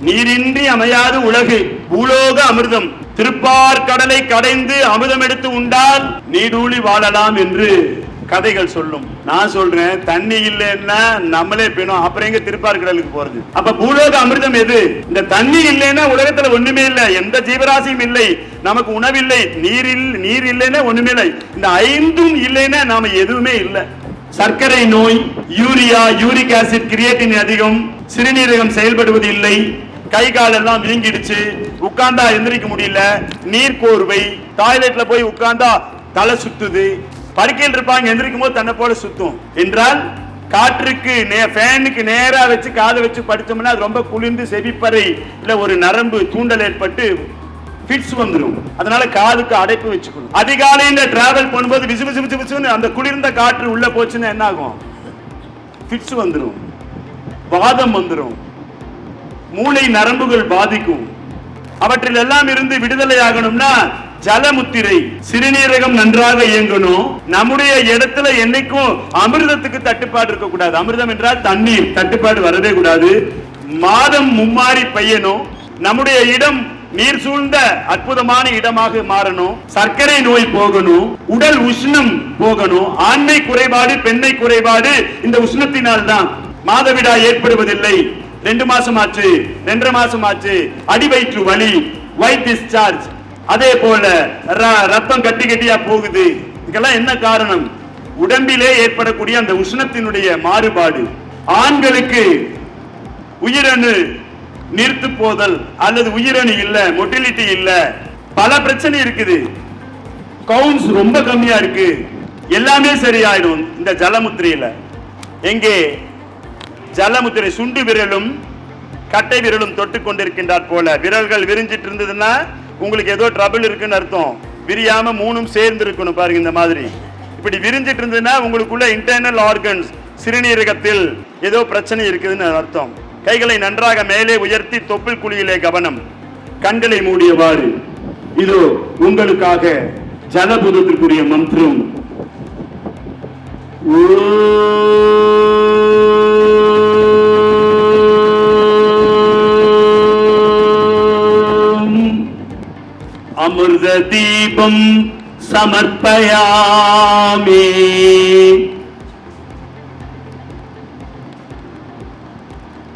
நீரின்றி அமையாது உலகு பூலோக அமிர்தம் திருப்பார் கடலை கடைந்து அமிர்தம் எடுத்து உண்டால் நீடூழி வாழலாம் என்று கதைகள் சொல்லும். நான் சொல்றேன், தண்ணி இல்லைன்னா நம்மளே போயிடும், அப்புறம் எங்க திருப்பார் கடலுக்கு போறது? அப்ப பூலோக அமிர்தம் எது? இந்த தண்ணி இல்லைன்னா உலகத்துல ஒண்ணுமே இல்லை, எந்த ஜீவராசியும் இல்லை, நமக்கு உணவில்லை, நீர் இல்லைன்னா ஒண்ணுமே இல்லை. இந்த ஐந்தும் இல்லைன்னா நாம எதுவுமே இல்லை. சர்க்கரை நோய், யூரியா, யூரிக் ஆசிட், கிரியேட்டின் அதிகம், சிறுநீரகம் செயல்படுவது இல்லை, கை கால் எல்லாம் வீங்கிடுச்சு, உட்கார்ந்தா எந்திரிக்க முடியல, நீர் கோர்வை, டாய்லெட்ல போய் உட்கார்ந்தா தலை சுத்துது, படுக்கையில் இருப்பாங்க, எந்திரிக்கும் போது தன்னை போல சுத்தும் என்றால் காற்றுக்கு ஃபேனுக்கு நேரா வச்சு காதை வச்சு படிச்சோம்னா அது ரொம்ப குளிர்ந்து செவிப்பறை இல்ல ஒரு நரம்பு தூண்டல் ஏற்பட்டு ஃபிட்ஸ் வந்துடும். அதனால காதுக்கு அடைப்பு வச்சுக்கணும். அதிகாலையில டிராவல் பண்ணும்போது விசு விசு விசு விசுன்னு அந்த குளிர்ந்த காற்று உள்ள போச்சுன்னா என்ன ஆகும்? ஃபிட்ஸ் வந்துடும், வாதம் வந்துடும், மூளை நரம்புகள் பாதிக்கும். அவற்றில் எல்லாம் இருந்து விடுதலை ஆகணும்னா ஜலமுத்திரை, சிறுநீரகம் நன்றாக இயங்கணும். நம்முடைய இடத்துல என்னைக்கும் அமிர்தத்துக்கு தட்டுப்பாடு இருக்க கூடாது. அமிர்தம் என்றால் தண்ணீர் தட்டுப்பாடு வரவே கூடாது. மாதம் மும்மாறி பெய்யணும். நம்முடைய இடம் நீர் சூழ்ந்த அற்புதமான இடமாக மாறணும். சர்க்கரை நோய் போகணும், உடல் உஷ்ணம் போகணும். ஆண்மை குறைபாடு, பெண்மை குறைபாடு இந்த உஷ்ணத்தினால் தான். மாதவிடாய் ஏற்படுவதில்லை, 2 மாசம் ஆச்சு, 2.5 மாசம் ஆச்சு, அடி வயிற்று வலி, ஒயிட் டிஸ்சார்ஜ், அதே போல ரத்தம் கட்டி கட்டியா போகுது. இதுக்கெல்லாம் என்ன காரணம்? உடம்பிலே ஏற்படக்கூடிய அந்த உஷ்ணத்தினுடைய மாறுபாடு. ஆண்களுக்கு உயிரணு நீர்த்து போதல் அல்லது உயிரணு இல்ல, மொட்டிலிட்டி இல்ல, பல பிரச்சனை இருக்குது. கவுன்ஸ் ரொம்ப கம்மியா இருக்கு, எல்லாமே சரியாயிடும் இந்த ஜலமுத்திரையில. எங்கே ஜலமுத்திரை சுண்டு விரலும் கட்டை விரலும் தொட்டு கொண்டிருக்கின்றார் போல விரல்கள் விரிஞ்சிட்டு இருந்ததுன்னா உங்களுக்கு ஏதோ ட்ரபிள் இருக்குன்னு அர்த்தம். விரியாம 3ம் சேர்ந்து இருக்கணும் பாருங்க. இந்த மாதிரி இப்படி விரிஞ்சிட்டு இருந்ததுன்னா உங்களுக்குள்ள இன்டர்னல் ஆர்கன்ஸ், சிறுநீரகத்தில் ஏதோ பிரச்சனை இருக்குதுன்னு அர்த்தம். கைகளை நன்றாக மேலே உயர்த்தி தொப்புள் குழியிலே கவனம், கண்களை மூடியவாறு. இதோ உங்களுக்காக ஜலபூதத்திற்குரிய மந்திரம். அமிர்த தீபம் சமர்ப்பயாமி.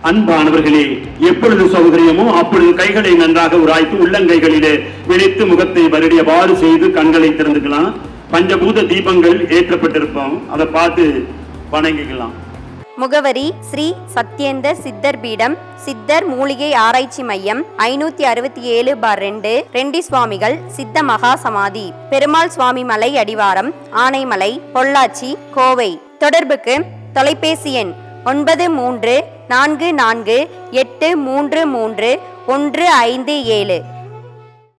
அன்பானவர்களே, எப்பொழுது சௌகரியமோ அப்பொழுது கைகளை நன்றாக உராய்த்து உள்ளங்கைகளிலே விழித்து முகத்தை வருடியவாறு செய்து கண்களை திறந்துக்கலாம். பஞ்சபூத தீபங்கள் ஏற்றப்பட்டிருப்போம், அதை பார்த்து வணங்கிக்கலாம். முகவரி: ஸ்ரீ சத்யேந்தர் சித்தர் பீடம், சித்தர் மூலிகை ஆராய்ச்சி மையம், 567/2, ரெண்டி சுவாமிகள் சித்த மகா சமாதி, பெருமாள் சுவாமி மலை அடிவாரம், ஆனைமலை, பொள்ளாச்சி, கோவை. தொடர்புக்கு தொலைபேசி எண் 9344833157.